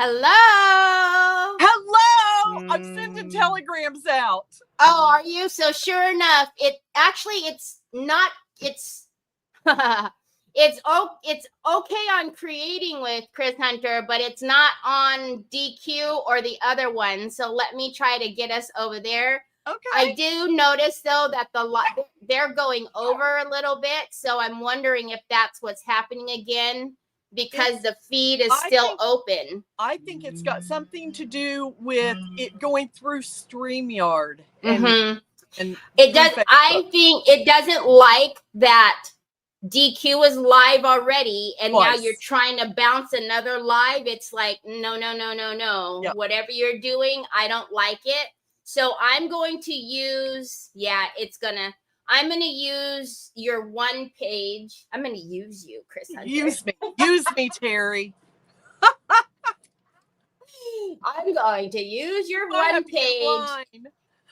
Hello. Hello. I'm sending telegrams out. Oh, are you? So sure enough, it's not. It's it's okay on creating with Chris Hunter, but it's not on DQ or the other one. So let me try to get us over there. Okay. I do notice though that they're going over a little bit, so I'm wondering if that's what's happening again. Because the feed is still open. I think it's got something to do with it going through StreamYard. And it does. Facebook. I think it doesn't like that DQ is live already, and now you're trying to bounce another live. It's like, no. Yep. Whatever you're doing, I don't like it. So I'm going to use, I'm going to use your one page. I'm going to use you, Chris Hunter. Use me, Terry. I'm going to use your one page,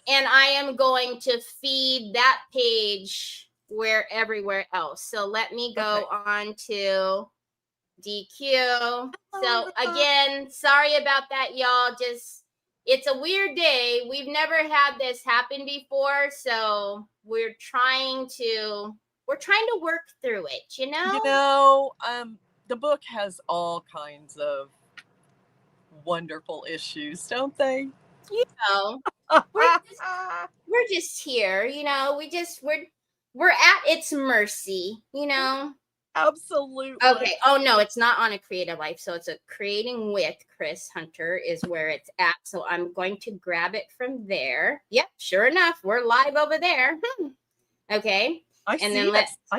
and I am going to feed that page everywhere else. So let me go on to DQ. So again, sorry about that, y'all. It's a weird day. We've never had this happen before, so we're trying to work through it, you know? The book has all kinds of wonderful issues, don't they? You know, we're just here, you know, we're at its mercy, you know? Absolutely. Okay. Oh no, it's not on a creative life. So it's a creating with Chris Hunter is where it's at. So I'm going to grab it from there. Yep. Sure enough, we're live over there. Okay. I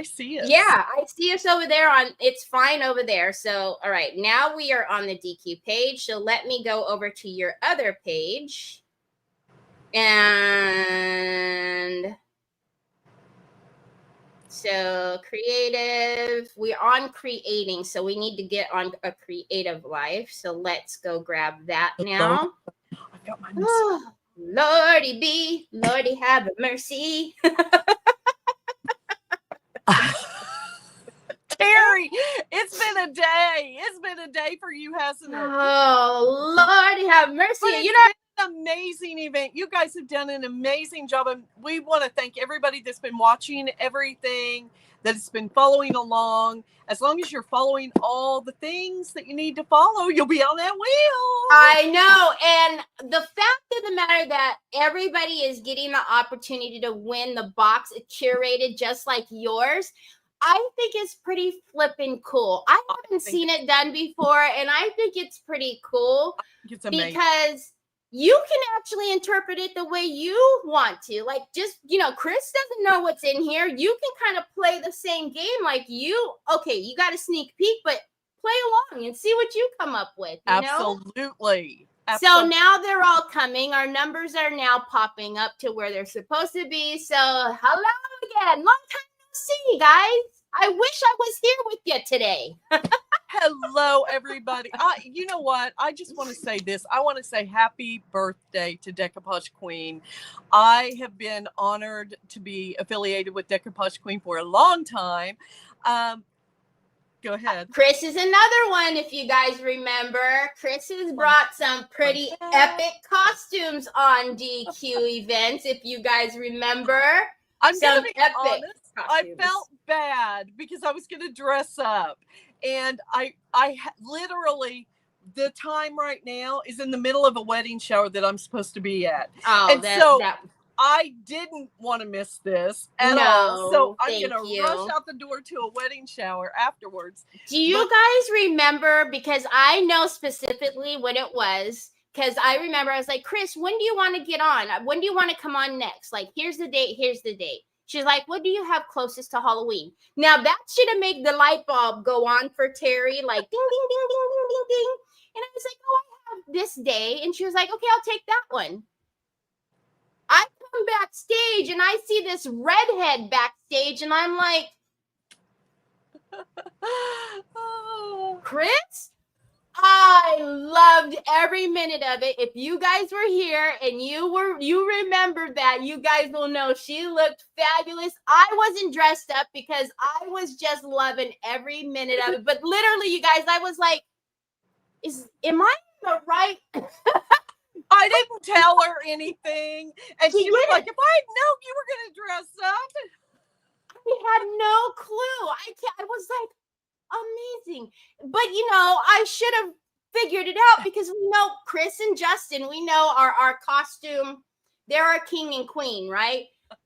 see it. Yeah, I see us over there it's fine over there. So, all right, now we are on the DQ page. So let me go over to your other page. And so creative, we're on creating, so we need to get on a creative life. So let's go grab that now. I've got my Lordy have mercy. Terry, it's been a day. It's been a day for you, hasn't it? Oh, Lordy have mercy. You know, an amazing event. You guys have done an amazing job, and we want to thank everybody that's been watching everything, that's been following along. As long as you're following all the things that you need to follow, you'll be on that wheel. I know. And the fact of the matter that everybody is getting the opportunity to win the box curated just like yours, I think it's pretty flipping cool. I haven't seen it done before, and I think it's pretty cool. It's amazing. Because you can actually interpret it the way you want to. Like, just, you know, Chris doesn't know what's in here. You can kind of play the same game like you got a sneak peek, but play along and see what you come up with. Absolutely. So now they're all coming. Our numbers are now popping up to where they're supposed to be. So hello again. Long time no see, guys. I wish I was here with you today. Hello, everybody. You know what? I just want to say this. I want to say happy birthday to Decoupage Queen. I have been honored to be affiliated with Decoupage Queen for a long time. Go ahead. Chris is another one, if you guys remember. Chris has brought some pretty epic costumes on DQ events, if you guys remember. I'm going to be honest. I felt bad because I was going to dress up. And I literally, the time right now is in the middle of a wedding shower that I'm supposed to be at. I didn't want to miss this at all. So I'm going to rush out the door to a wedding shower afterwards. Do you guys remember? Because I know specifically when it was. Because I remember I was like, Chris, when do you want to get on? When do you want to come on next? Like, here's the date. Here's the date. She's like, what do you have closest to Halloween? Now, that should have made the light bulb go on for Terry, like, ding, ding, ding, ding, ding, ding, ding. And I was like, oh, I have this day. And she was like, okay, I'll take that one. I come backstage and I see this redhead backstage and I'm like, Chris? I loved every minute of it. If you guys were here and you remembered that, you guys will know she looked fabulous. I wasn't dressed up because I was just loving every minute of it. But literally, you guys, I was like, am I the right? I didn't tell her anything. And she was like, if I had known you were going to dress up. I had no clue. I was like, amazing. But I should have figured it out because we know Chris and Justin, we know our costume, they're our king and queen, right?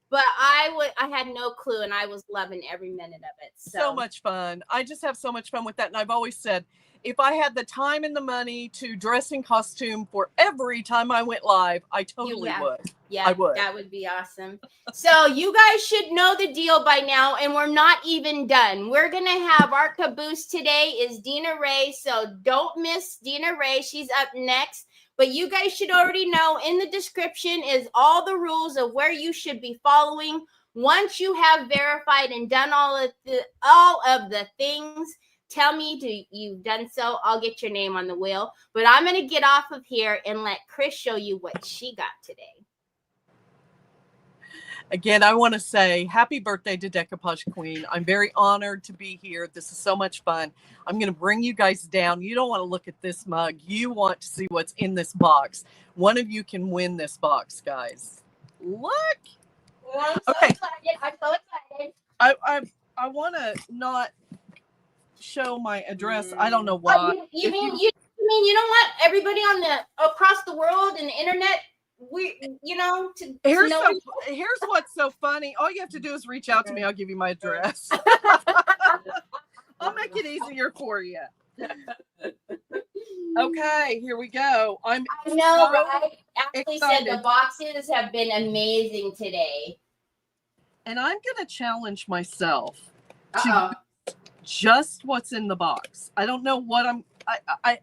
But I had no clue and I was loving every minute of it. So much fun. I just have so much fun with that. And I've always said, if I had the time and the money to dress in costume for every time I went live, I totally would. Yeah, I would. That would be awesome. So you guys should know the deal by now, and we're not even done. We're going to have our caboose today is Dina Ray, so don't miss Dina Ray. She's up next. But you guys should already know in the description is all the rules of where you should be following. Once you have verified and done all of the things, tell me you've done so. I'll get your name on the wheel. But I'm going to get off of here and let Chris show you what she got today. Again, I want to say happy birthday to Decoupage Queen. I'm very honored to be here. This is so much fun. I'm going to bring you guys down. You don't want to look at this mug. You want to see what's in this box. One of you can win this box, guys. Look. Well, I'm so excited. I'm so excited. I want to not show my address. I don't know why. You mean you don't want everybody across the world and the internet here's what's so funny. All you have to do is reach out to me. I'll give you my address. I'll make it easier for you. Okay, here we go. I know, right? Ashley said the boxes have been amazing today. And I'm going to challenge myself to just what's in the box. I don't know what I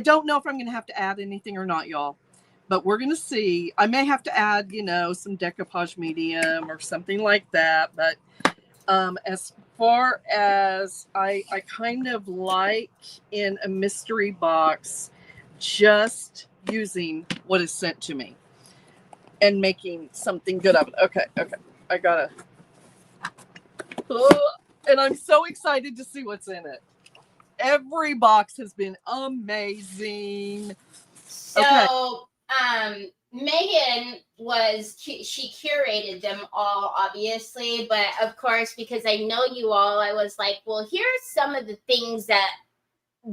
don't know if I'm going to have to add anything or not, y'all. But we're going to see. I may have to add, some decoupage medium or something like that. But as far as I kind of like in a mystery box, just using what is sent to me and making something good of it. Okay. I got to. And I'm so excited to see what's in it. Every box has been amazing. So, Megan she curated them all, obviously, but of course, because I know you all, I was like, well, here's some of the things that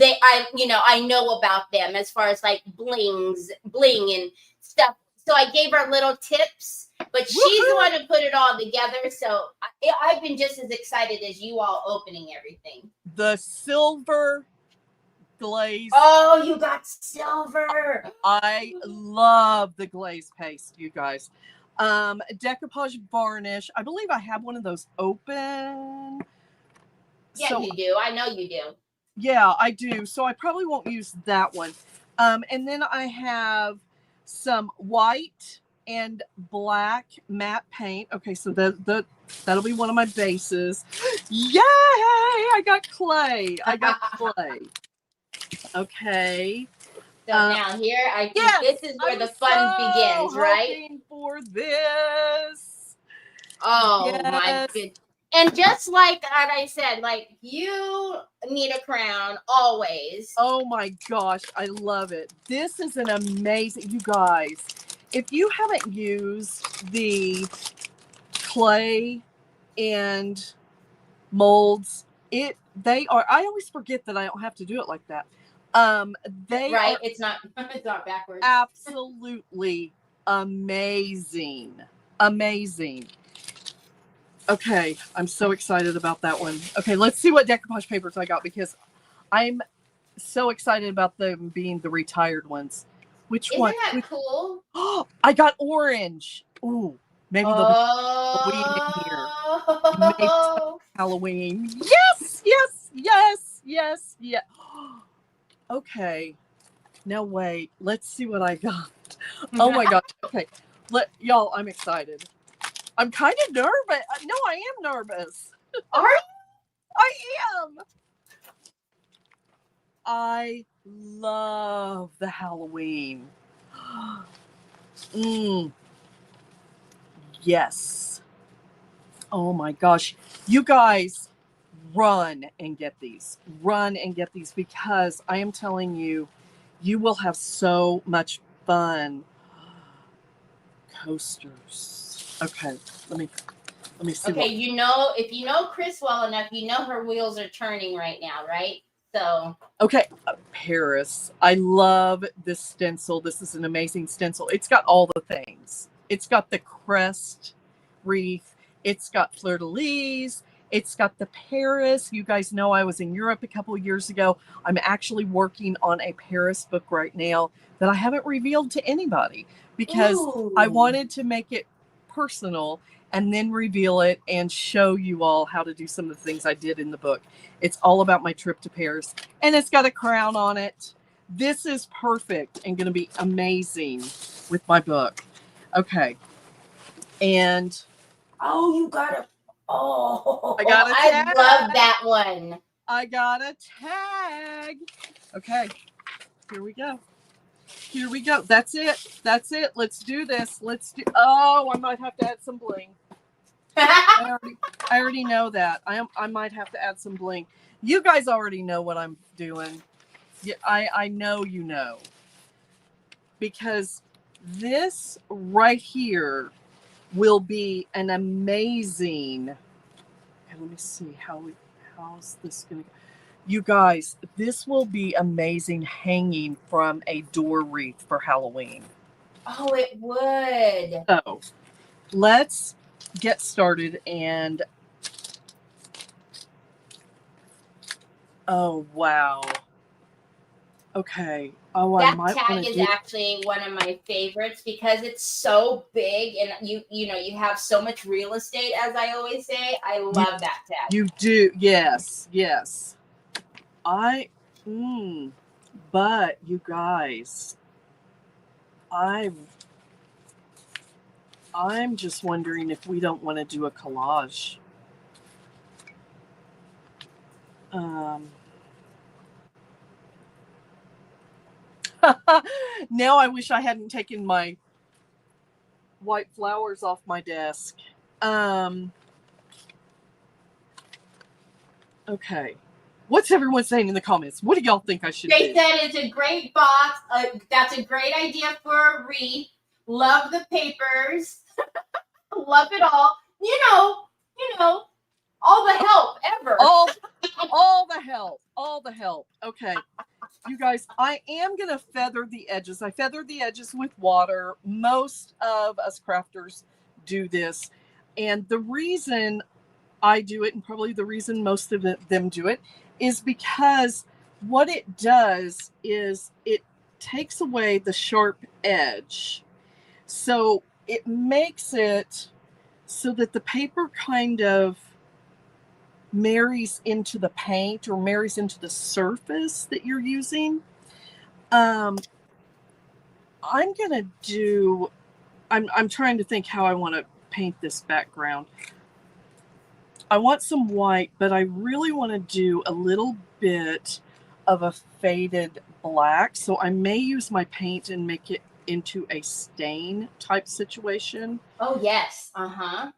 I know about them as far as like bling and stuff. So I gave her little tips, but she's the one who put it all together. So I've been just as excited as you all opening everything. The silver glaze. Oh, you got silver. I love the glaze paste, you guys. Decoupage varnish. I believe I have one of those open. Yeah, you do. I know you do. Yeah, I do. So I probably won't use that one. And then I have some white and black matte paint. Okay, so that'll be one of my bases. Yay! I got clay. Okay. So now here, I think this is where the fun begins, right? For this. Oh my goodness. And just like I said, like you need a crown always. Oh my gosh, I love it. This is an amazing, you guys. If you haven't used the clay and molds, they are. I always forget that I don't have to do it like that. It's not backwards. Absolutely amazing. Okay, I'm so excited about that one. Okay, let's see what decoupage papers I got because I'm so excited about them being the retired ones. Which one? Isn't that cool? Oh, I got orange. Ooh, maybe they'll be Halloween in here. Maybe Halloween. Yes. Okay. Now wait. Let's see what I got. Oh my gosh. Okay. Y'all, I'm excited. I'm kind of nervous. No, I am nervous. Are you? I am. I love the Halloween. Yes. Oh my gosh. You guys, run and get these. Run and get these, because I am telling you, you will have so much fun. Coasters. Okay, let me see. Okay, you know, if you know Chris well enough, you know her wheels are turning right now, right? So. Okay, Paris. I love this stencil. This is an amazing stencil. It's got all the things. It's got the crest wreath. It's got fleur-de-lis. It's got the Paris. You guys know I was in Europe a couple of years ago. I'm actually working on a Paris book right now that I haven't revealed to anybody, because I wanted to make it personal and then reveal it and show you all how to do some of the things I did in the book. It's all about my trip to Paris, and it's got a crown on it. This is perfect and going to be amazing with my book. Okay. And oh, you got a I love that one. I got a tag. Okay. Here we go. Here we go. That's it. That's it. Let's do this. I might have to add some bling. I already know that. I might have to add some bling. You guys already know what I'm doing. Yeah, I know you know. Because this right here will be an amazing. And let me see how's this gonna go. You guys, this will be amazing hanging from a door wreath for Halloween. Oh, it would. So let's get started. And oh wow. Okay. Oh, that tag is actually one of my favorites because it's so big, and you know you have so much real estate, as I always say. I love that tag. You do, yes. But you guys, I'm just wondering if we don't want to do a collage. Now I wish I hadn't taken my white flowers off my desk. Okay. What's everyone saying in the comments? What do y'all think I should do? They said it's a great box. That's a great idea for a wreath. Love the papers. Love it all. You know, all the help ever. All the help. Okay. You guys, I am going to feather the edges. I feathered the edges with water. Most of us crafters do this. And the reason I do it, and probably the reason most of them do it, is because what it does is it takes away the sharp edge. So it makes it so that the paper kind of marries into the paint or marries into the surface that you're using. I'm trying to think how I want to paint this background. I want some white, but I really want to do a little bit of a faded black. So I may use my paint and make it into a stain type situation. Oh yes. Uh-huh.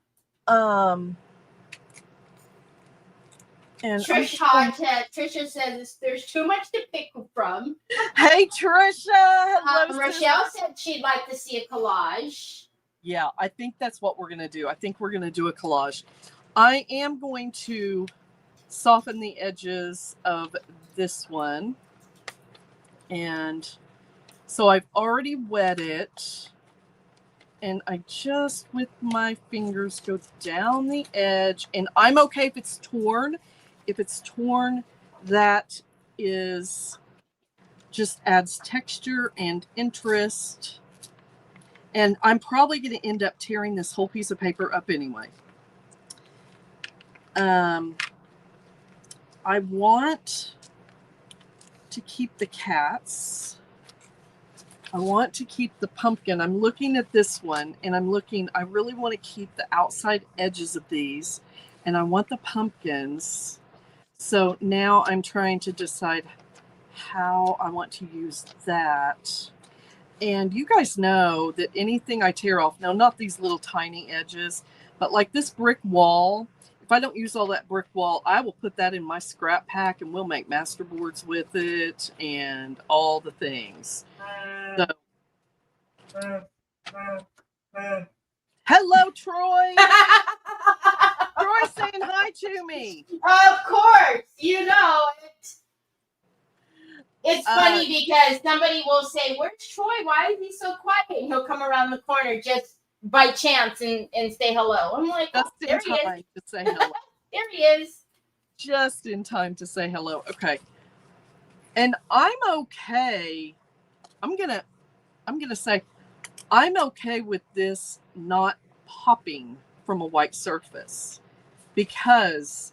And Trisha says there's too much to pick from. Hey Trisha! Rochelle said she'd like to see a collage. Yeah, I think that's what we're going to do. I think we're going to do a collage. I am going to soften the edges of this one. And so I've already wet it. And I just, with my fingers, go down the edge. And I'm okay if it's torn. If it's torn, that is just adds texture and interest. And I'm probably going to end up tearing this whole piece of paper up anyway. I want to keep the cats. I want to keep the pumpkin. I'm looking at this one and I really want to keep the outside edges of these and I want the pumpkins. So now I'm trying to decide how I want to use that. And you guys know that anything I tear off, now not these little tiny edges, but like this brick wall, if I don't use all that brick wall, I will put that in my scrap pack and we'll make masterboards with it and all the things. So, hello, Troy. Troy's saying hi to me. Of course, you know it. It's funny because somebody will say, "Where's Troy? Why is he so quiet?" And he'll come around the corner just by chance and say hello. I'm like, just there he is. To say hello. There he is. Just in time to say hello. Okay. And I'm okay. I'm gonna say I'm okay with this not popping from a white surface because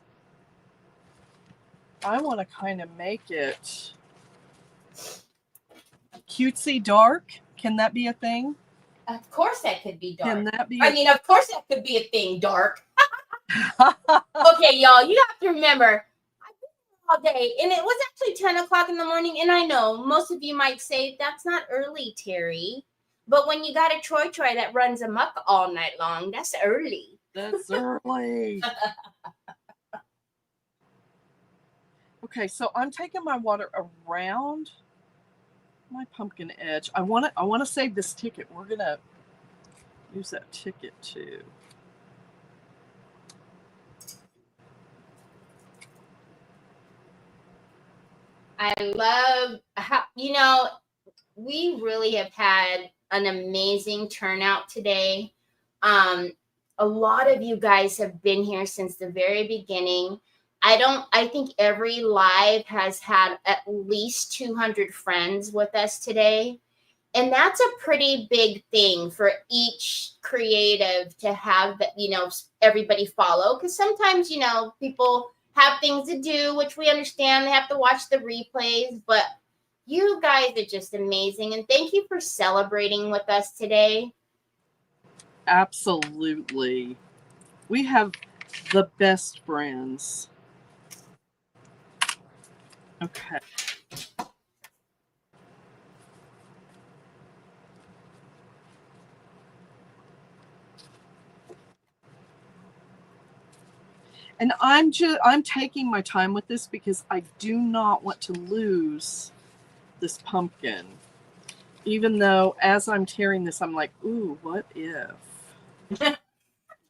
I want to kind of make it cutesy dark. Can that be a thing? Of course that could be dark. Can that be of course that could be a thing, dark. Okay, y'all, you have to remember, I've been here all day, and it was actually 10 o'clock in the morning, and I know most of you might say, that's not early, Terry. But when you got a Troy that runs amok all night long, that's early. That's early. Okay, so I'm taking my water around my pumpkin edge. I want to save this ticket. We're going to use that ticket too. I love how, we really have had an amazing turnout today. A lot of you guys have been here since the very beginning. I think every live has had at least 200 friends with us today. And that's a pretty big thing for each creative to have, everybody follow. Because sometimes, people have things to do, which we understand. They have to watch the replays. But you guys are just amazing. And thank you for celebrating with us today. Absolutely. We have the best friends. Okay. And I'm taking my time with this because I do not want to lose this pumpkin. Even though as I'm tearing this, I'm like, ooh, what if?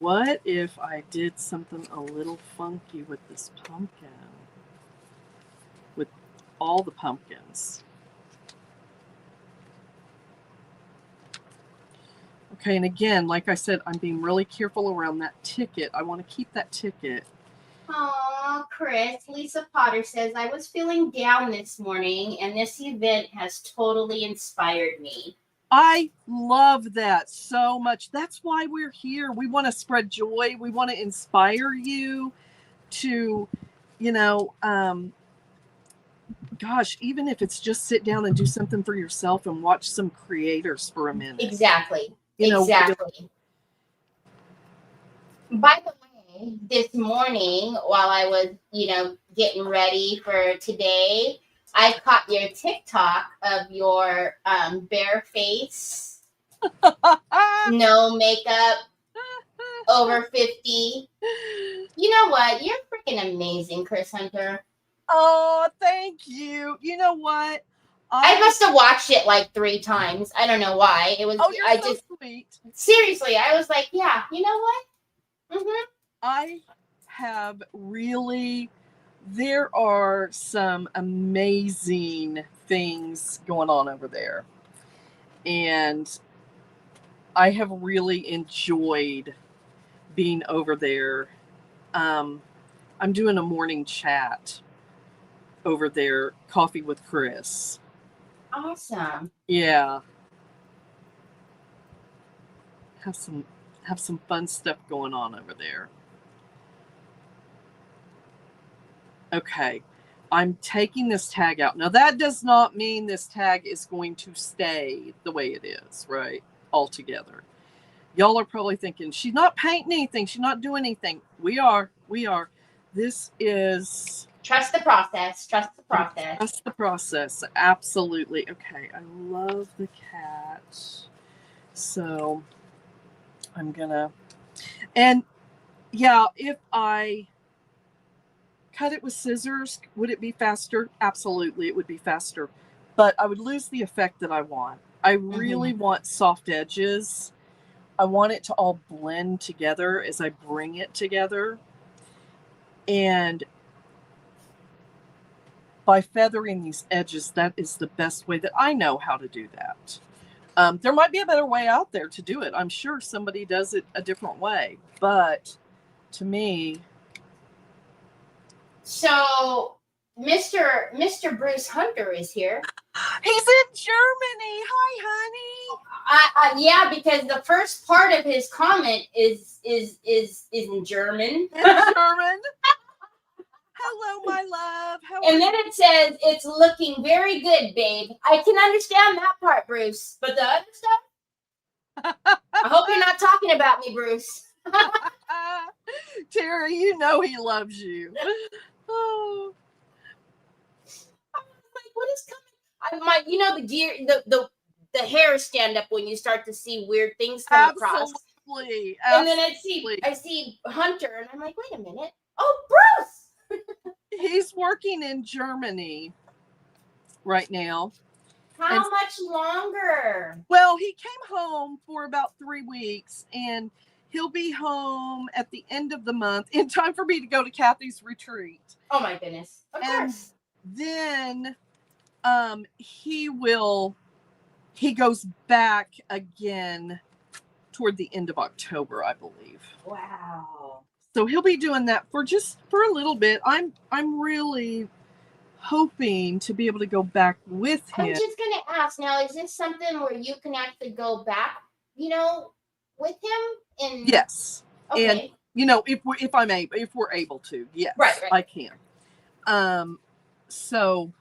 What if I did something a little funky with this pumpkin? With all the pumpkins. Okay, and again, like I said, I'm being really careful around that ticket. I want to keep that ticket. Aw, Chris, Lisa Potter says, I was feeling down this morning, and this event has totally inspired me. I love that so much. That's why we're here. We want to spread joy. We want to inspire you to, gosh, even if it's just sit down and do something for yourself and watch some creators for a minute. Exactly. Exactly. By the way, this morning while I was, getting ready for today, I caught your TikTok of your bare face, no makeup, over 50. You know what? You're freaking amazing, Chris Hunter. Oh, thank you. You know what? I must have watched it like 3 times. I don't know why. It was. Oh, you're so sweet. Seriously, I was like, yeah. You know what? Mm-hmm. I have really. There are some amazing things going on over there, and I have really enjoyed being over there. I'm doing a morning chat over there, Coffee with Chris. Awesome. Yeah. Have some fun stuff going on over there. Okay. I'm taking this tag out. Now, that does not mean this tag is going to stay the way it is, right? Altogether. Y'all are probably thinking, she's not painting anything. She's not doing anything. We are. This is... Trust the process. Trust the process. Trust the process. Absolutely. Okay. I love the cat. So I'm going to... And yeah, if I cut it with scissors, would it be faster? Absolutely, it would be faster. But I would lose the effect that I want. I really want soft edges. I want it to all blend together as I bring it together. And by feathering these edges, that is the best way that I know how to do that. There might be a better way out there to do it. I'm sure somebody does it a different way. But to me... So, Mr. Bruce Hunter is here. He's in Germany. Hi, honey. Yeah, because the first part of his comment is in German. In German. Hello, my love. And then it says, it's looking very good, babe. I can understand that part, Bruce. But the other stuff? I hope you're not talking about me, Bruce. Terry, you know he loves you. Oh. Like, what is coming? You know, the hairs stand up when you start to see weird things come across. Absolutely. And then I see Hunter, and I'm like, wait a minute. Oh, Bruce! He's working in Germany right now. How much longer? Well, he came home for about 3 weeks, and he'll be home at the end of the month in time for me to go to Kathy's retreat. Oh my goodness. Of course. Then he goes back again toward the end of October, I believe. Wow. So he'll be doing that for a little bit. I'm really hoping to be able to go back with him. I'm just gonna ask now, is this something where you can actually go back, with him? Yes. Okay. And if we're able to, yes, right. I can. So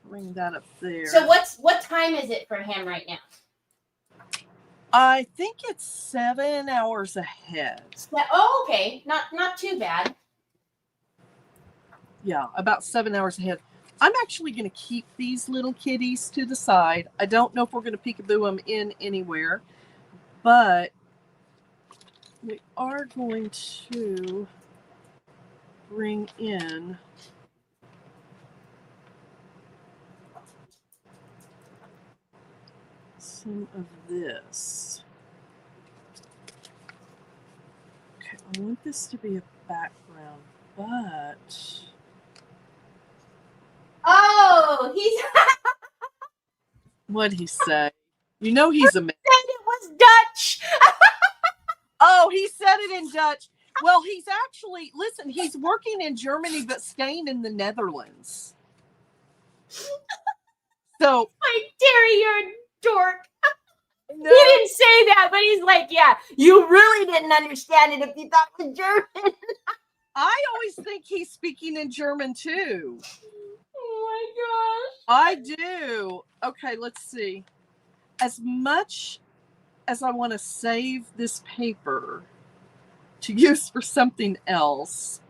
bring that up there. So what time is it for him right now? I think it's 7 hours ahead. Oh, okay. Not too bad. Yeah, about 7 hours ahead. I'm actually going to keep these little kitties to the side. I don't know if we're going to peekaboo them in anywhere, but we are going to bring in some of this. Okay, I want this to be a background, but... Oh, he's... What'd he say? You know he's a man. He said it was Dutch. Oh, he said it in Dutch. Well, he's actually, listen, he's working in Germany, but staying in the Netherlands. So. Like, Terry, you're a dork. No. He didn't say that, but he's like, yeah, you really didn't understand it if you thought it was German. I always think he's speaking in German, too. Oh, my gosh. I do. Okay, let's see. As much as I want to save this paper to use for something else,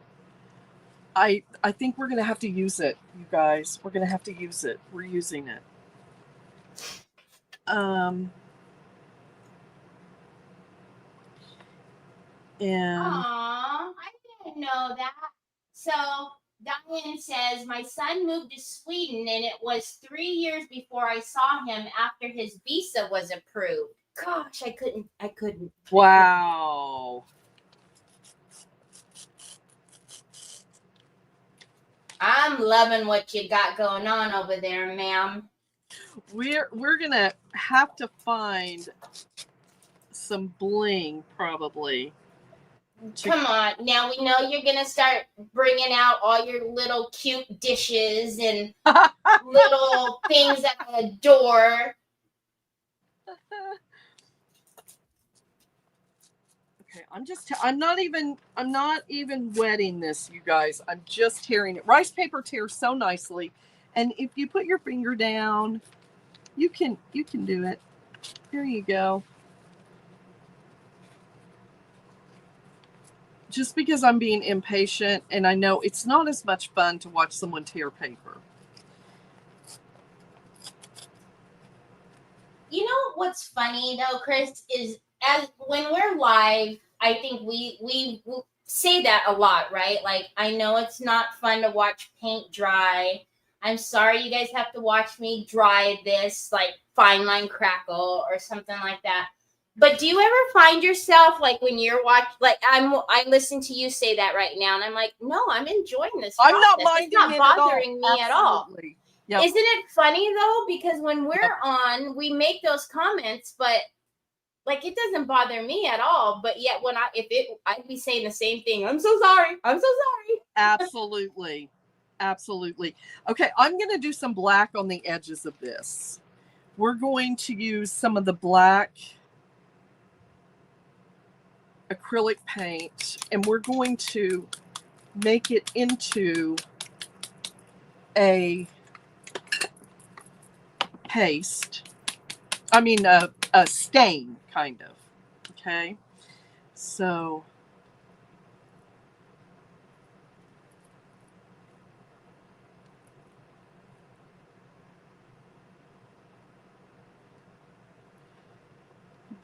I think we're going to have to use it, you guys. We're going to have to use it. We're using it. And Aww, I didn't know that. So Diane says, my son moved to Sweden and it was 3 years before I saw him after his visa was approved. Gosh, I couldn't. Wow. I'm loving what you got going on over there, ma'am. We're gonna have to find some bling, probably. Come on. Now we know you're going to start bringing out all your little cute dishes and little things at the door. Okay, I'm not even wetting this, you guys. I'm just tearing it. Rice paper tears so nicely. And if you put your finger down, you can do it. Here you go. Just because I'm being impatient, and I know it's not as much fun to watch someone tear paper. You know what's funny though, Chris, is as when we're live, I think we say that a lot, right? Like, I know it's not fun to watch paint dry. I'm sorry you guys have to watch me dry this, like fine line crackle or something like that. But do you ever find yourself like when you're like I listen to you say that right now, and I'm like, no, I'm enjoying this process. I'm not minding it's not it bothering me at all. Absolutely. Yep. Isn't it funny though? Because when we're on, we make those comments, but like it doesn't bother me at all. But yet when I'd be saying the same thing. I'm so sorry. I'm so sorry. Absolutely. Absolutely. Okay, I'm going to do some black on the edges of this. We're going to use some of the black acrylic paint, and we're going to make it into a paste. I mean, a stain, kind of. Okay, so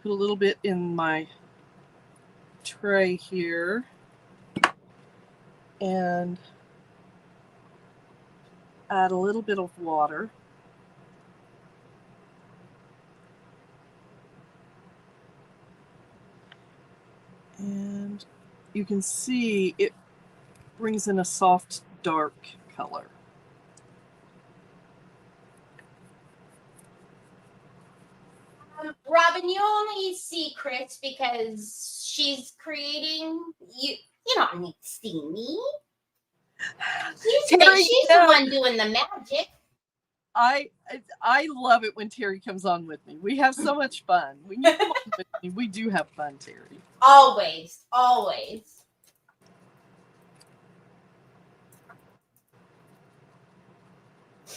put a little bit in my tray here, and add a little bit of water. And you can see it brings in a soft, dark color. Robin, you only see Chris because she's creating. You don't need to see me. She's the one doing the magic. I love it when Terry comes on with me. We have so much fun. When you come on with me, we do have fun, Terry. Always, always.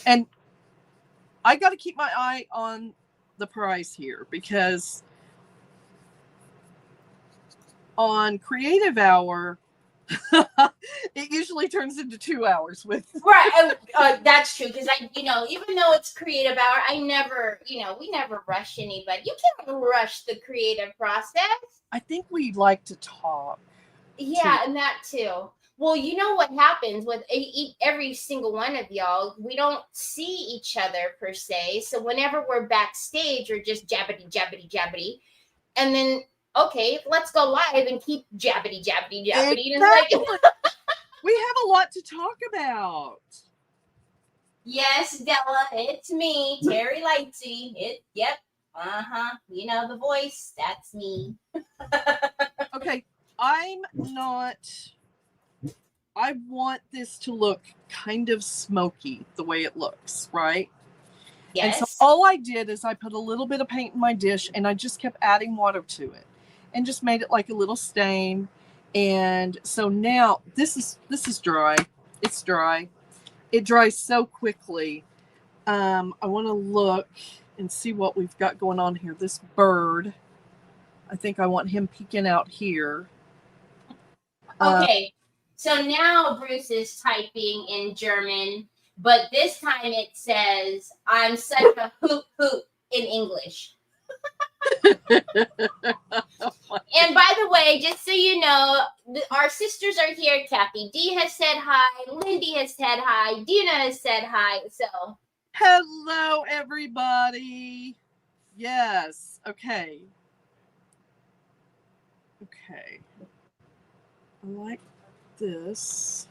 And I got to keep my eye on the prize here, because on Creative Hour, it usually turns into 2 hours with. Right, that's true, because even though it's Creative Hour, I never, we never rush anybody. You can't rush the creative process. I think we like to talk. Yeah, and that too. Well, you know what happens with every single one of y'all, we don't see each other per se. So whenever we're backstage, we're just jabbity, jabbity, jabbity. And then, okay, let's go live and keep jabbity, jabbity, jabbity. Exactly. We have a lot to talk about. Yes, Della, it's me, Terry Lightsey. Yep. You know the voice. That's me. Okay, I want this to look kind of smoky the way it looks, right? Yes. And so all I did is I put a little bit of paint in my dish, and I just kept adding water to it and just made it like a little stain. And so now this is dry. It's dry. It dries so quickly. I want to look and see what we've got going on here. This bird, I think I want him peeking out here. Okay. So now Bruce is typing in German, but this time it says, I'm such a hoot hoot in English. And by the way, just so you know, our sisters are here. Kathy D has said hi. Lindy has said hi. Dina has said hi. So, hello, everybody. Yes. Okay. Okay. I like this.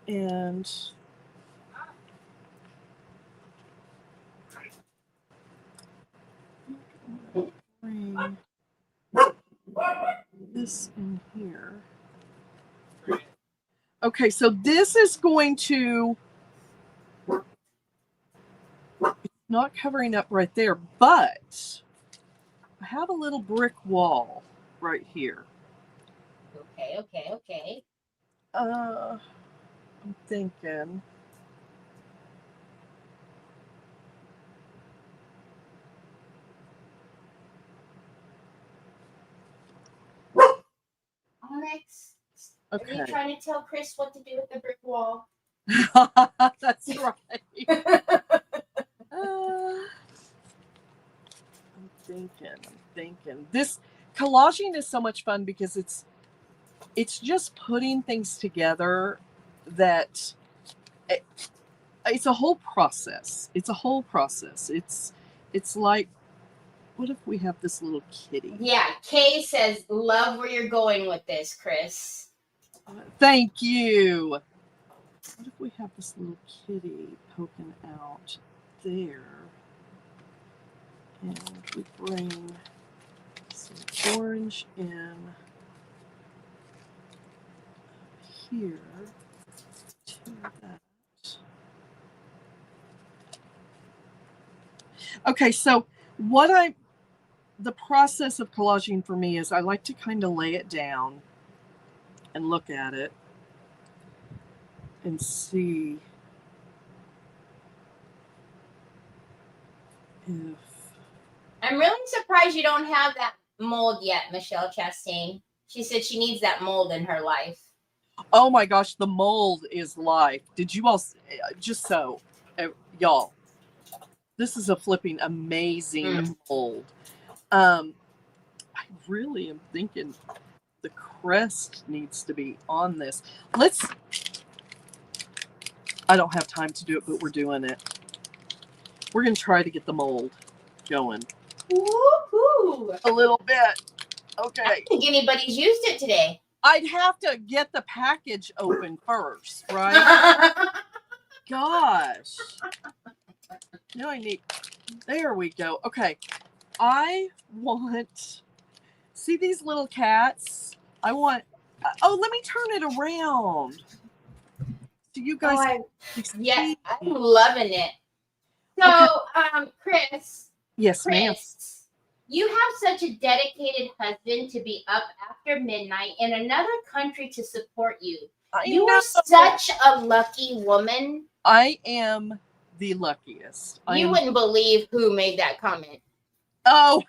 And bring this in here. Okay, so this is going to, it's not covering up right there, but I have a little brick wall right here. Okay. I'm thinking. Onyx, Okay. are you trying to tell Chris what to do with the brick wall? That's right. I'm thinking. This collaging is so much fun because it's just putting things together that it's a whole process. It's like, what if we have this little kitty? Yeah, Kay says, love where you're going with this, Chris. Thank you. What if we have this little kitty poking out there? And we bring some orange in here to that. Okay, so the process of collaging for me is I like to kind of lay it down and look at it and see if... I'm really surprised you don't have that mold yet, Michelle Chastain. She said she needs that mold in her life. Oh my gosh, the mold is life. Did you all, y'all, this is a flipping amazing mold. I really am thinking the crest needs to be on this. I don't have time to do it, but we're doing it. We're going to try to get the mold going. Woohoo! A little bit. Okay. I don't think anybody's used it today. I'd have to get the package open first, right? Gosh. Now I need... There we go. Okay. I want... See these little cats? I want... Oh, let me turn it around. Do you guys... Yeah, I'm loving it. So, okay. Chris. Yes, ma'am. You have such a dedicated husband to be up after midnight in another country to support you. You are such a lucky woman. I am the luckiest. You wouldn't believe who made that comment. Oh,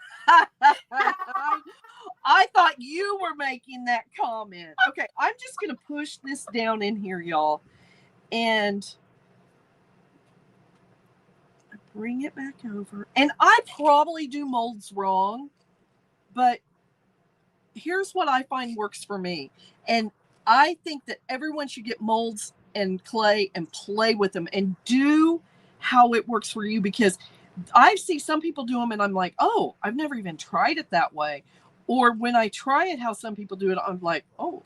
I thought you were making that comment. Okay, I'm just going to push this down in here, y'all, and bring it back over. And I probably do molds wrong, but here's what I find works for me. And I think that everyone should get molds and clay and play with them and do how it works for you, because I see some people do them and I'm like, oh, I've never even tried it that way. Or when I try it how some people do it, I'm like, oh,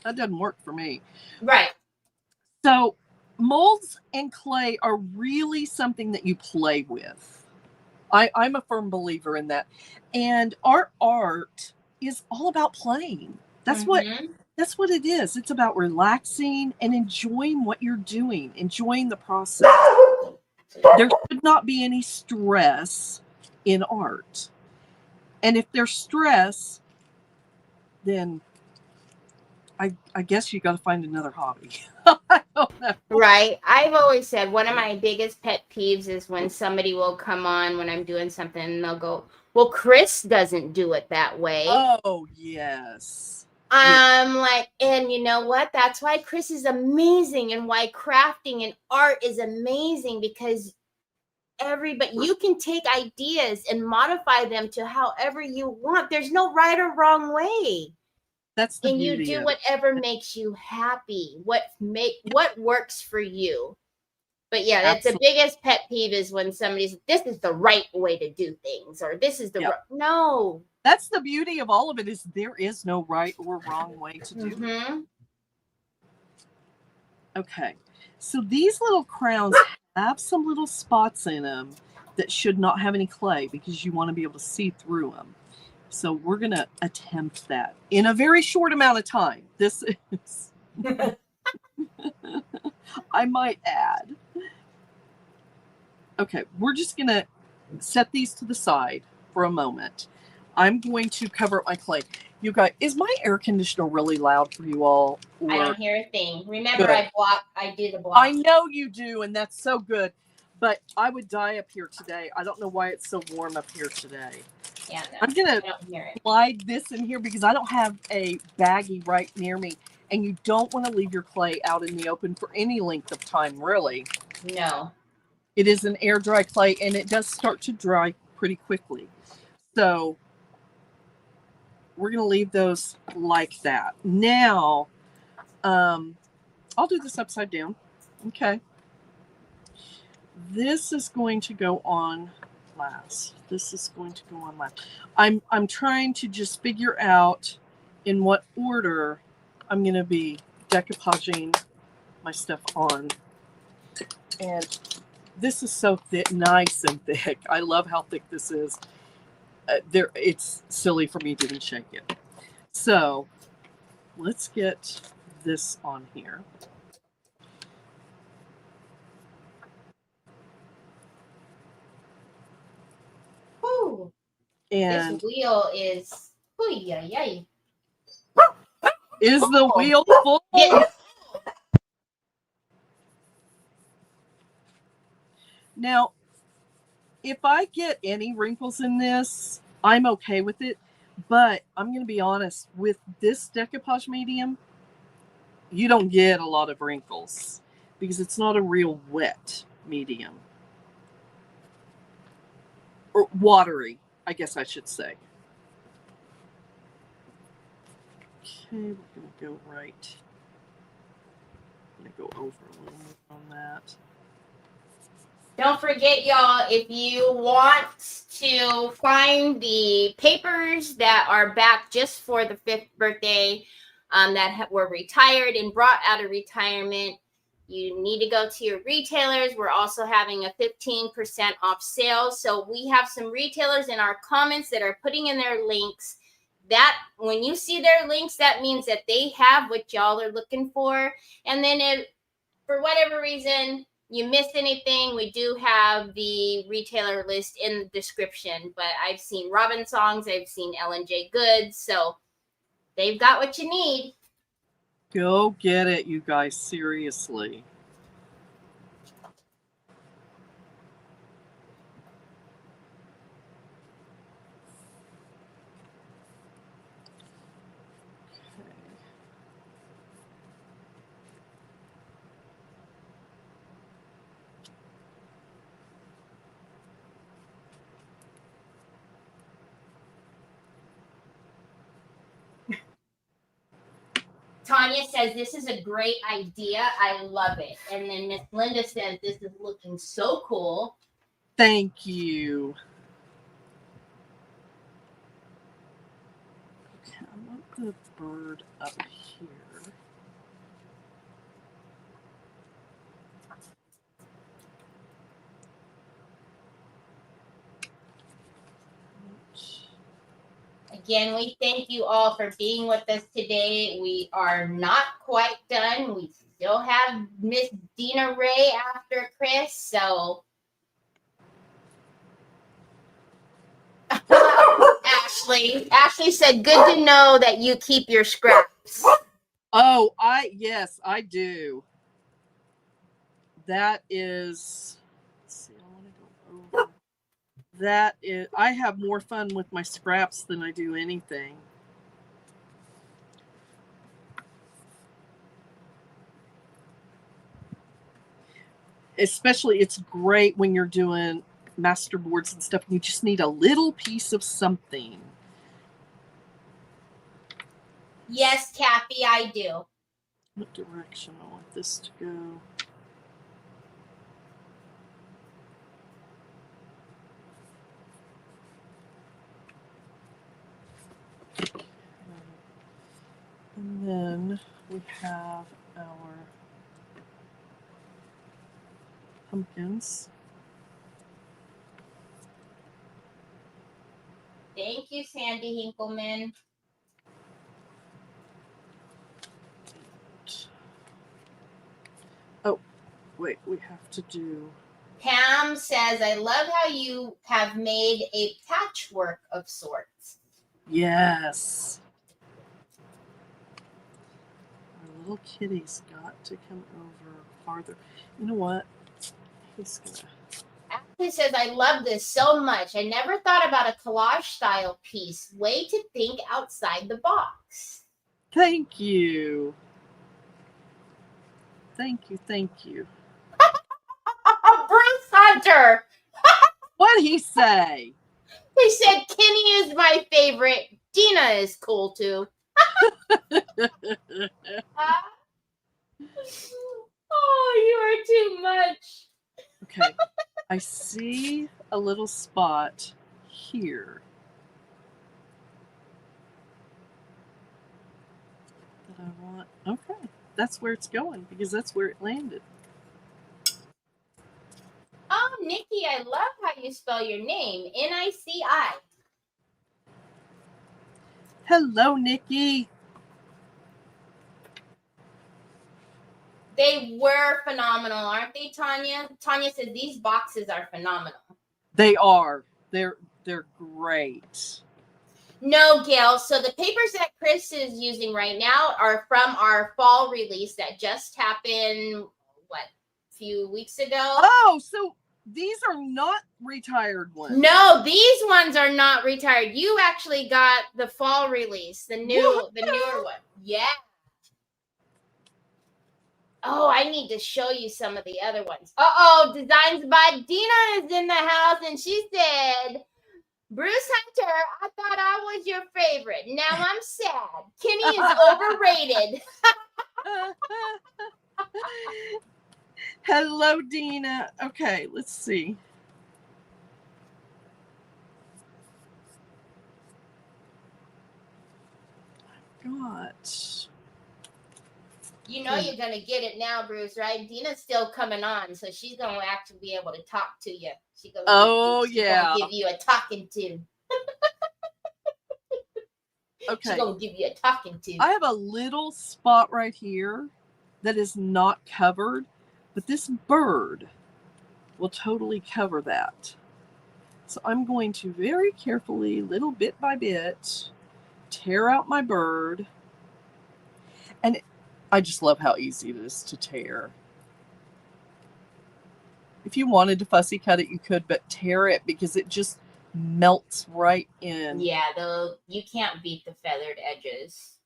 that doesn't work for me. Right. So molds and clay are really something that you play with. I'm a firm believer in that. And our art is all about playing. That's what it is. It's about relaxing and enjoying what you're doing, enjoying the process. There should not be any stress in art. And if there's stress, then I guess you got to find another hobby. I don't know. Right. I've always said one of my biggest pet peeves is when somebody will come on when I'm doing something and they'll go, well, Chris doesn't do it that way. Oh, yes. I'm like, and you know what? That's why Chris is amazing and why crafting and art is amazing, because you can take ideas and modify them to however you want. There's no right or wrong way. That's the beauty. And you do whatever makes you happy. What works for you. But yeah, that's the biggest pet peeve is when somebody's, this is the right way to do things, or this is the no. That's the beauty of all of it, is there is no right or wrong way to do it. Okay, so these little crowns have some little spots in them that should not have any clay, because you want to be able to see through them. So we're going to attempt that in a very short amount of time. This is, I might add. Okay, we're just going to set these to the side for a moment. I'm going to cover up my clay. You guys, is my air conditioner really loud for you all? I don't hear a thing. Remember, Good. I do the block. I know you do, and that's so good. But I would die up here today. I don't know why it's so warm up here today. Yeah, no, I'm going to slide this in here because I don't have a baggie right near me. And you don't want to leave your clay out in the open for any length of time, really. No. It is an air dry clay, and it does start to dry pretty quickly. So we're going to leave those like that. Now, I'll do this upside down. Okay. This is going to go on last. This is going to go on last. I'm trying to just figure out in what order I'm going to be decoupaging my stuff on. And this is so thick, nice and thick. I love how thick this is. It's silly for me to even shake it. So let's get this on here. Ooh, and this wheel is, yay. Is the wheel full? Now, if I get any wrinkles in this, I'm okay with it. But I'm going to be honest, with this decoupage medium, you don't get a lot of wrinkles because it's not a real wet medium. Or watery, I guess I should say. Okay, we're going to go right. I'm going to go over a little more on that. Don't forget, y'all, if you want to find the papers that are back just for the 5th birthday that were retired and brought out of retirement, you need to go to your retailers. We're also having a 15% off sale. So we have some retailers in our comments that are putting in their links. That when you see their links, that means that they have what y'all are looking for. And then if for whatever reason you missed anything, we do have the retailer list in the description. But I've seen Robin Songs, I've seen L&J Goods, so they've got what you need. Go get it, you guys, seriously. Tanya says, this is a great idea. I love it. And then Miss Linda says, this is looking so cool. Thank you. Okay, I want the bird up here. Again, we thank you all for being with us today. We are not quite done. We still have Miss Dina Ray after Chris, so Ashley said, good to know that you keep your scraps. Oh, yes, I do. That is, let's see, I want to go over. That is, I have more fun with my scraps than I do anything. Especially, it's great when you're doing masterboards and stuff. You just need a little piece of something. Yes, Kathy, I do. What direction I want this to go? And then we have our pumpkins. Thank you, Sandy Hinkleman. Oh, wait, we have to do... Pam says, I love how you have made a patchwork of sorts. Yes. Our little kitty's got to come over farther. You know what? He's gonna. Ashley says, I love this so much. I never thought about a collage style piece. Way to think outside the box. Thank you. Thank you. Thank you. Bruce Hunter. What'd he say? He said, Kenny is my favorite. Dina is cool too. Oh, you are too much. Okay. I see a little spot here that I want. Okay. That's where it's going because that's where it landed. Oh, Nikki, I love how you spell your name. N-I-C-I. Hello, Nikki. They were phenomenal, aren't they, Tanya? Tanya said these boxes are phenomenal. They are. They're great. No, Gail. So the papers that Chris is using right now are from our fall release that just happened, a few weeks ago? Oh, so these are not retired ones. No, these ones are not retired. You actually got the fall release, the newer one. Yeah. Oh, I need to show you some of the other ones. Designs by Dina is in the house, and she said, Bruce Hunter, I thought I was your favorite. Now I'm sad. Kenny is overrated. Hello, Dina. Okay, let's see. Got. You know you're going to get it now, Bruce, right? Dina's still coming on, so she's going to actually be able to talk to you. She's going to give you a talking to. Okay. She's going to give you a talking to. I have a little spot right here that is not covered, but this bird will totally cover that. So I'm going to very carefully, little bit by bit, tear out my bird. And I just love how easy it is to tear. If you wanted to fussy cut it, you could, but tear it because it just melts right in. Yeah, though you can't beat the feathered edges.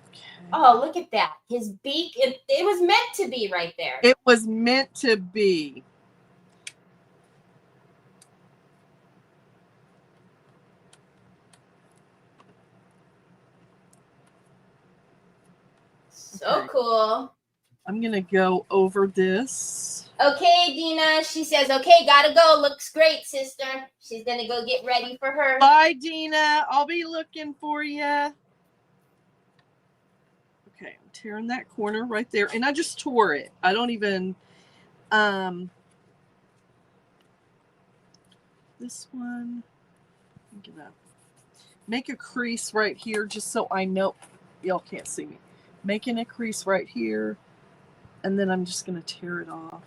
Okay. Oh, look at that. His beak, it was meant to be right there. It was meant to be. So cool. I'm going to go over this. Okay, Dina. She says, okay, gotta go. Looks great, sister. She's going to go get ready for her. Bye, Dina. I'll be looking for you. Okay, I'm tearing that corner right there. And I just tore it. I don't even... this one... Get up. Make a crease right here just so I know... Y'all can't see me. Making a crease right here. And then I'm just going to tear it off.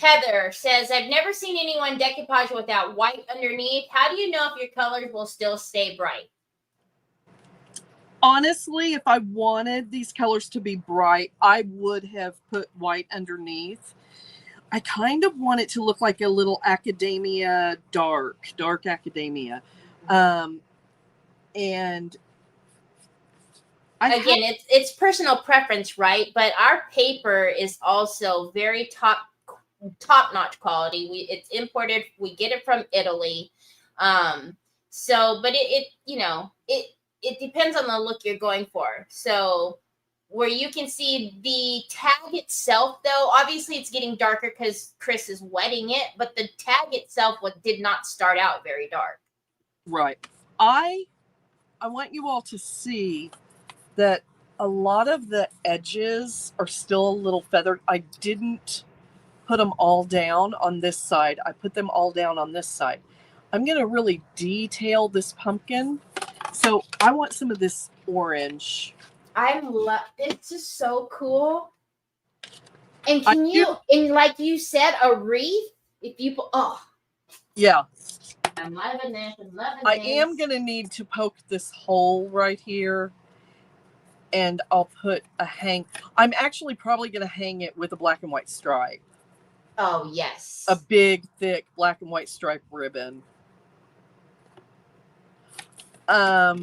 Heather says, I've never seen anyone decoupage without white underneath. How do you know if your colors will still stay bright? Honestly, if I wanted these colors to be bright, I would have put white underneath. I kind of want it to look like a little academia dark academia. And again, it's personal preference, right? But our paper is also very top-notch quality. It's imported. We get it from Italy. But it depends on the look you're going for. So where you can see the tag itself, though, obviously it's getting darker because Chris is wetting it, but the tag itself did not start out very dark. Right. I want you all to see that a lot of the edges are still a little feathered. I didn't put them all down on this side. I put them all down on this side. I'm going to really detail this pumpkin. So I want some of this orange. It's just so cool. And and like you said, a wreath, if you, Yeah. I'm loving this. I am going to need to poke this hole right here. And I'll put a hang. I'm actually probably going to hang it with a black and white stripe. Oh, yes. A big, thick black and white stripe ribbon. I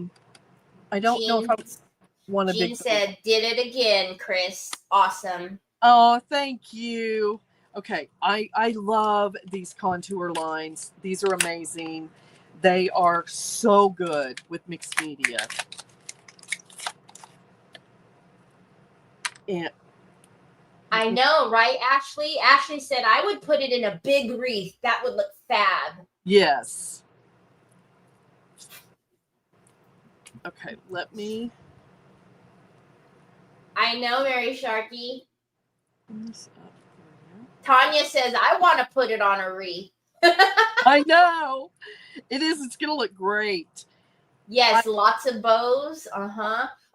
don't know if I want a big. Jean said, did it again, Chris. Awesome. Oh, thank you. Okay, I love these contour lines. These are amazing. They are so good with mixed media. And I know, right, Ashley? Ashley said I would put it in a big wreath. That would look fab. Yes. Okay, let me. I know, Mary Sharkey. Tanya says I want to put it on a wreath. I know. It is. It's going to look great. Yes, lots of bows.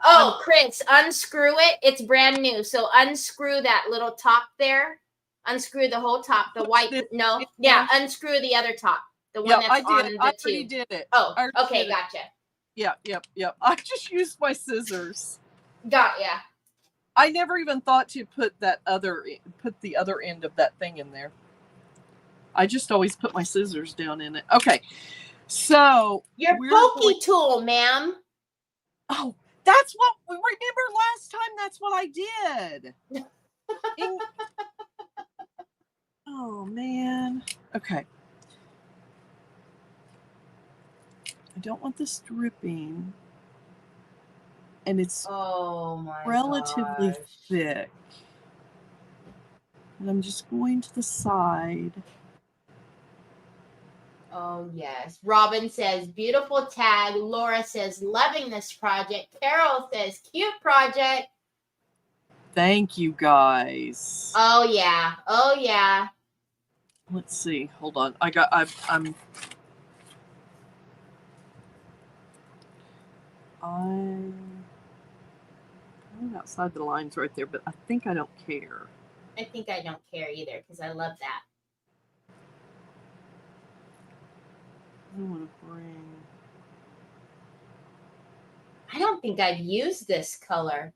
Oh, Chris, unscrew it. It's brand new. So unscrew that little top there. Unscrew the whole top. The white. No. Yeah, unscrew the other top. The one that's on the tube. I already did it. Oh, okay, gotcha. Yep. I just used my scissors. Got ya. I never even thought to put the other end of that thing in there. I just always put my scissors down in it. Okay. So your pokey tool, ma'am. Oh, that's what we remember last time. That's what I did. Oh man. Okay. I don't want this dripping. And it's relatively thick. And I'm just going to the side. Oh, yes. Robin says, beautiful tag. Laura says, loving this project. Carol says, cute project. Thank you, guys. Oh, yeah. Let's see. Hold on. I'm outside the lines right there, but I think I don't care. I think I don't care either because I love that. I want to bring. I don't think I've used this color.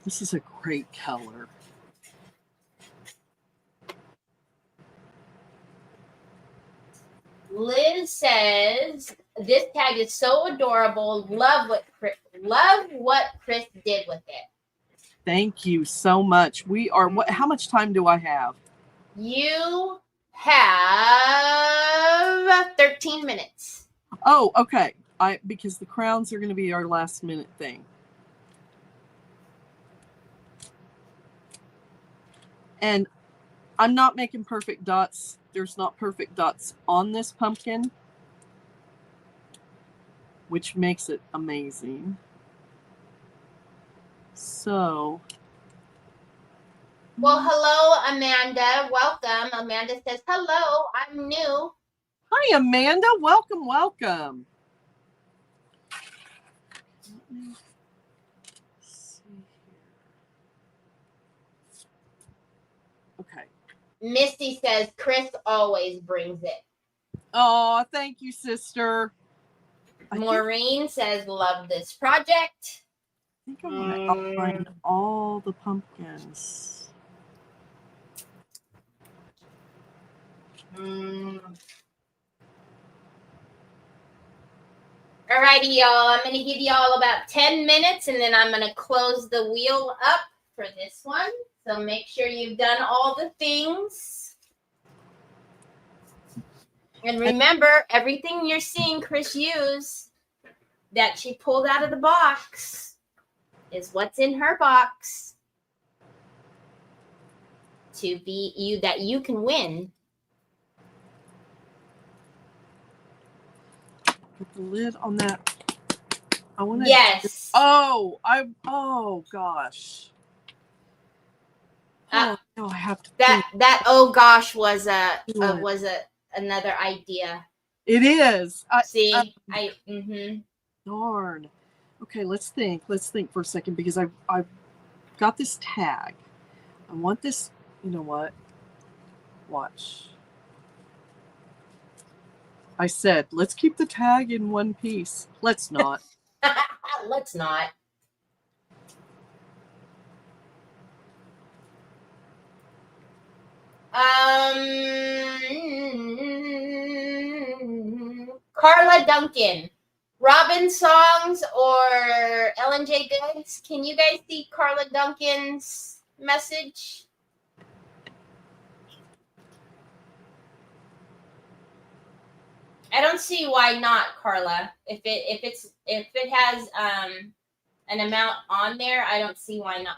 This is a great color. Liz says this tag is so adorable. Love what Chris did with it. Thank you so much. We are. How much time do I have? You have 13 minutes. Oh, okay. Because the crowns are going to be our last minute thing. And I'm not making perfect dots. There's not perfect dots on this pumpkin, which makes it amazing. So. Well, hello, Amanda. Welcome. Amanda says, hello, I'm new. Hi, Amanda. Welcome. Let me see here. Okay. Misty says, Chris always brings it. Oh, thank you, sister. Maureen says, love this project. I think I want to outline all the pumpkins. Alrighty, y'all. I'm going to give y'all about 10 minutes, and then I'm going to close the wheel up for this one. So make sure you've done all the things. And remember, everything you're seeing Chris use that she pulled out of the box is what's in her box to be you that you can win. Put the lid on that. I want to. Yes. Oh gosh. No, I have to. That oh gosh was another idea. It is. Darn. Okay, let's think for a second because I've got this tag. I want this. You know what? Watch. I said, let's keep the tag in one piece. Let's not. Let's not. Carla Duncan. Robin songs or Ellen J. Goods? Can you guys see Carla Duncan's message? I don't see why not, Carla. If it has an amount on there, I don't see why not.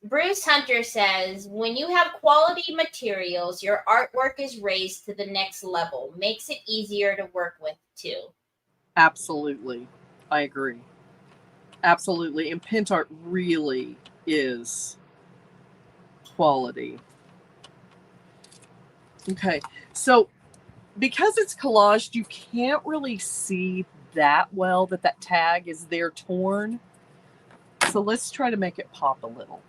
Bruce Hunter says, when you have quality materials, your artwork is raised to the next level. Makes it easier to work with too. Absolutely. I agree. Absolutely. And Pentart really is quality. Okay. So because it's collaged, you can't really see that well that tag is there torn. So let's try to make it pop a little.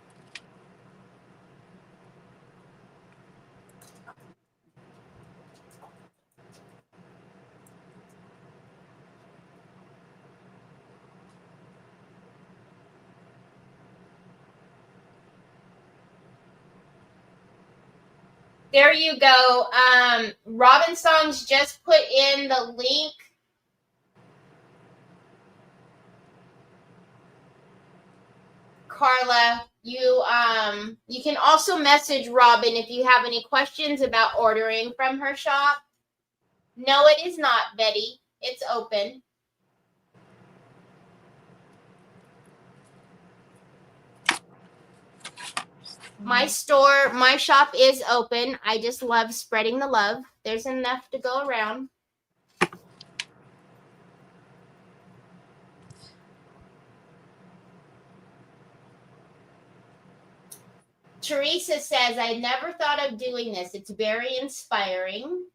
There you go. Robin Songs just put in the link. Carla, you can also message Robin if you have any questions about ordering from her shop. No, it is not, Betty. It's open. My shop is open. I just love spreading the love. There's enough to go around. Teresa says, I never thought of doing this. It's very inspiring.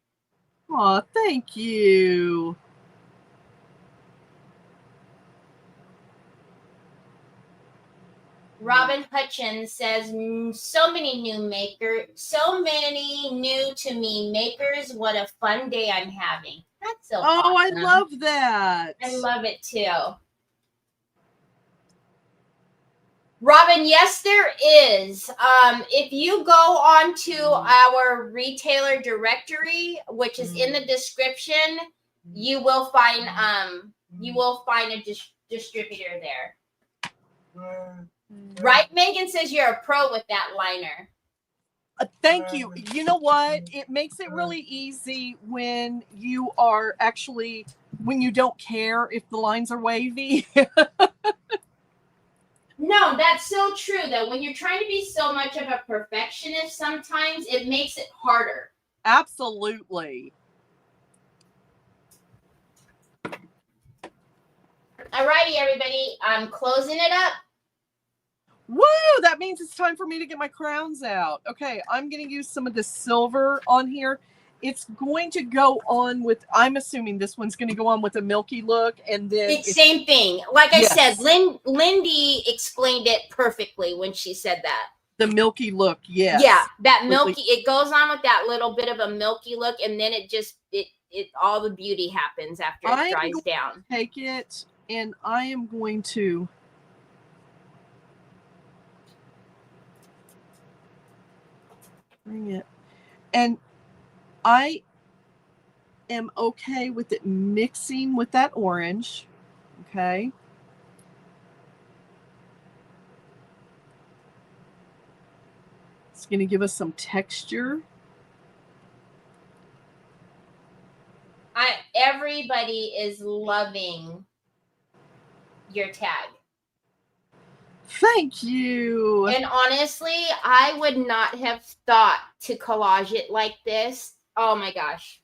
Aw, thank you. Robin Hutchins says, so many new to me makers. What a fun day I'm having. That's so awesome. I love that. I love it too. Robin, yes, there is. If you go on to our retailer directory, which is in the description, you will find a distributor there. Right, Megan says you're a pro with that liner. Thank you. You know what? It makes it really easy when you are actually, when you don't care if the lines are wavy. No, that's so true, though. When you're trying to be so much of a perfectionist, sometimes it makes it harder. Absolutely. Alrighty, everybody. I'm closing it up. Woo! That means it's time for me to get my crowns out. Okay, I'm going to use some of the silver on here. It's going to go on with, I'm assuming this one's going to go on with a milky look, and then it's same thing. Like I said, Lindy explained it perfectly when she said that. The milky look, yes. Yeah, that milky, it goes on with that little bit of a milky look, and then it just, it all the beauty happens after it dries down. Take it, and I am going to bring it, and I am okay with it mixing with that orange. Okay. It's going to give us some texture. Everybody is loving your tag. Thank you. And honestly, I would not have thought to collage it like this. Oh my gosh.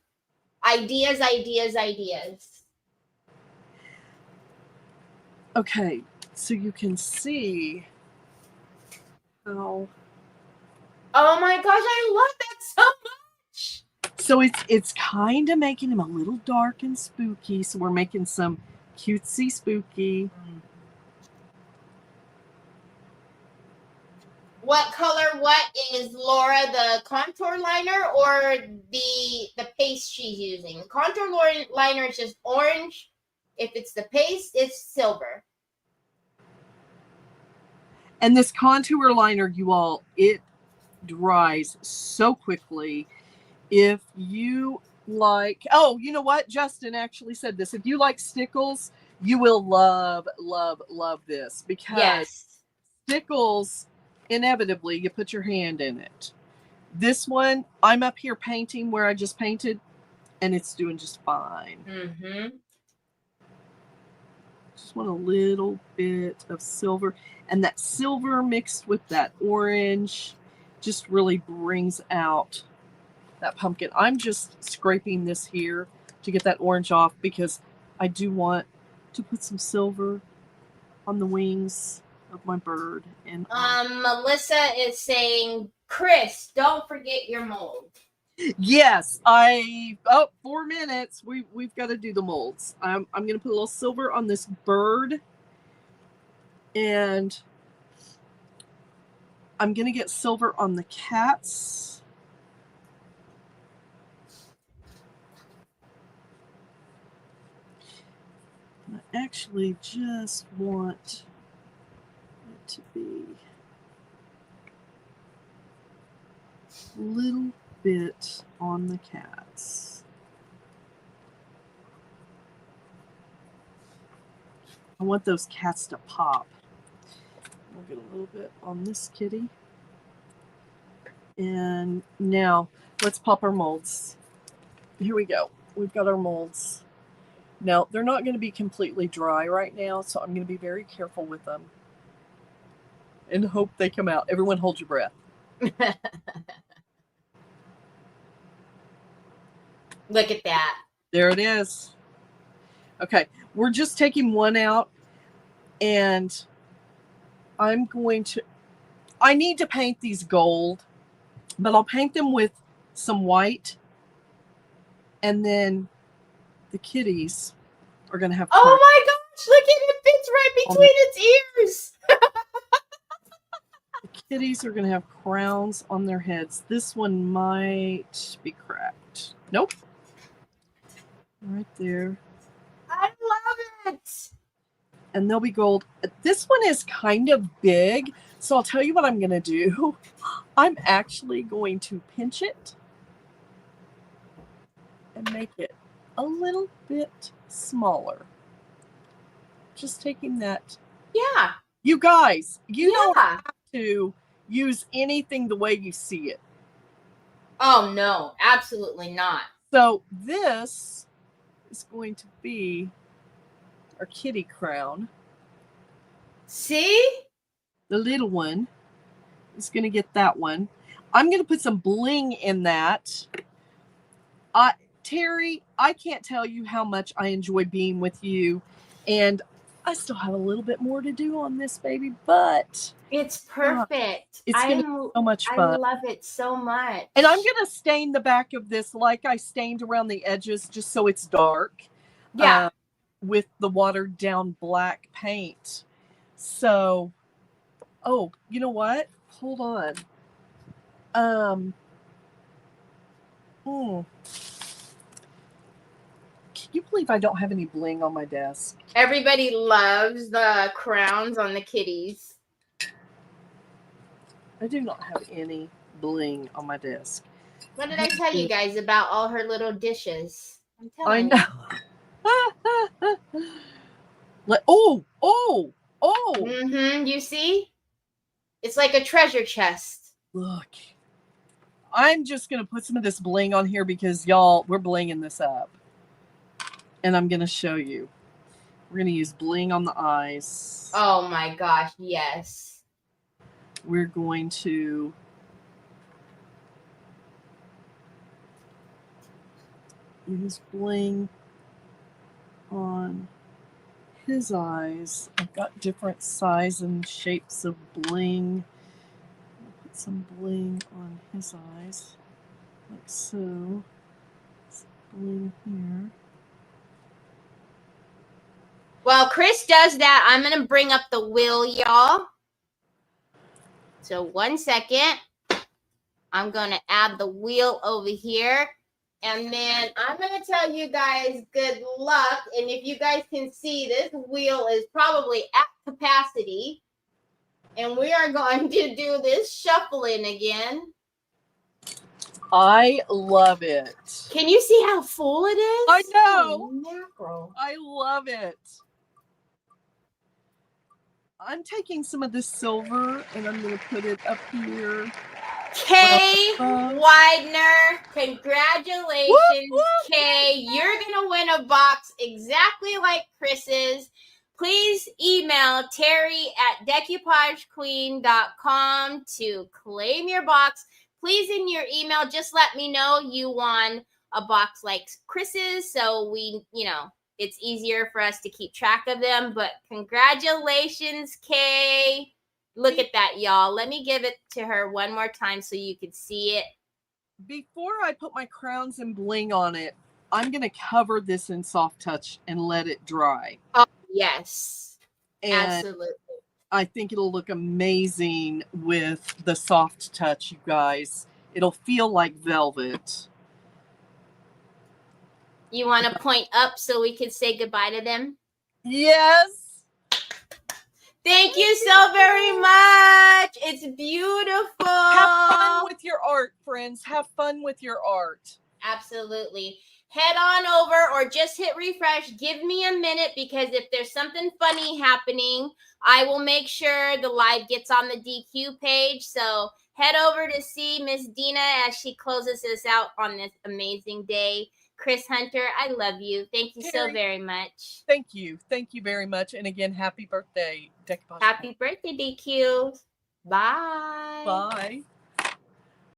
Ideas. Okay, so you can see how. Oh my gosh, I love that so much. So it's kind of making him a little dark and spooky. So we're making some cutesy spooky. What color? What is Laura, the contour liner or the paste she's using? The contour liner is just orange. If it's the paste, it's silver. And this contour liner, you all, it dries so quickly. If you like, oh, you know what? Justin actually said this. If you like stickles, you will love, love, love this, because stickles, inevitably, you put your hand in it. This one, I'm up here painting where I just painted, and it's doing just fine. Mm-hmm. Just want a little bit of silver, and that silver mixed with that orange just really brings out that pumpkin. I'm just scraping this here to get that orange off because I do want to put some silver on the wings of my bird. And Melissa is saying, Chris, don't forget your mold. Yes, 4 minutes. We've got to do the molds. I'm gonna put a little silver on this bird, and I'm gonna get silver on the cats. I actually just want it to be a little bit on the cats. I want those cats to pop. We'll get a little bit on this kitty. And now let's pop our molds. Here we go. We've got our molds. Now, they're not going to be completely dry right now, so I'm going to be very careful with them and hope they come out. Everyone hold your breath. Look at that. There it is. Okay, we're just taking one out, and I need to paint these gold, but I'll paint them with some white, and then the kitties are going to have crowns. Oh my gosh, look at it, fits right between its ears. The kitties are going to have crowns on their heads. This one might be cracked. Nope. Right there. I love it. And they'll be gold. This one is kind of big, so I'll tell you what I'm going to do. I'm actually going to pinch it and make it a little bit smaller. Just taking that. Yeah. You guys, you don't have to use anything the way you see it. Oh, no, absolutely not. So this is going to be our kitty crown. See? The little one is going to get that one. I'm going to put some bling in that. Terry, I can't tell you how much I enjoy being with you, and I still have a little bit more to do on this baby, but it's perfect. It's going to be so much fun. I love it so much. And I'm going to stain the back of this like I stained around the edges, just so it's dark. Yeah. With the watered down black paint. So, oh, you know what? Hold on. Can you believe I don't have any bling on my desk? Everybody loves the crowns on the kitties. I do not have any bling on my desk. What did I tell you guys about all her little dishes? I'm telling you. Oh. You see? It's like a treasure chest. Look. I'm just going to put some of this bling on here because, y'all, we're blinging this up. And I'm going to show you. We're going to use bling on the eyes. Oh, my gosh, yes. We're going to use bling on his eyes. I've got different size and shapes of bling. I'll put some bling on his eyes, like so. Some bling here. While Chris does that, I'm going to bring up the wheel, y'all. So 1 second. I'm going to add the wheel over here. And then I'm going to tell you guys good luck. And if you guys can see, this wheel is probably at capacity. And we are going to do this shuffling again. I love it. Can you see how full it is? I know. Oh, mackerel. I love it. I'm taking some of this silver and I'm going to put it up here. Kay Widener, congratulations, whoop, whoop. Kay. You're going to win a box exactly like Chris's. Please email terry@decoupagequeen.com to claim your box. Please, in your email, just let me know you won a box like Chris's, so we, it's easier for us to keep track of them. But congratulations, Kay. Look at that, y'all. Let me give it to her one more time so you can see it. Before I put my crowns and bling on it, I'm going to cover this in soft touch and let it dry. Oh, yes. And absolutely. I think it'll look amazing with the soft touch, you guys. It'll feel like velvet. You want to point up so we can say goodbye to them? Yes. Thank you so very much. It's beautiful. Have fun with your art, friends. Have fun with your art. Absolutely. Head on over or just hit refresh. Give me a minute, because if there's something funny happening, I will make sure the live gets on the DQ page. So head over to see Miss Dina as she closes us out on this amazing day. Chris Hunter, I love you. Thank you so very much. Thank you. Thank you very much. And again, happy birthday, Decoupage. Happy birthday, DQ. Bye. Bye.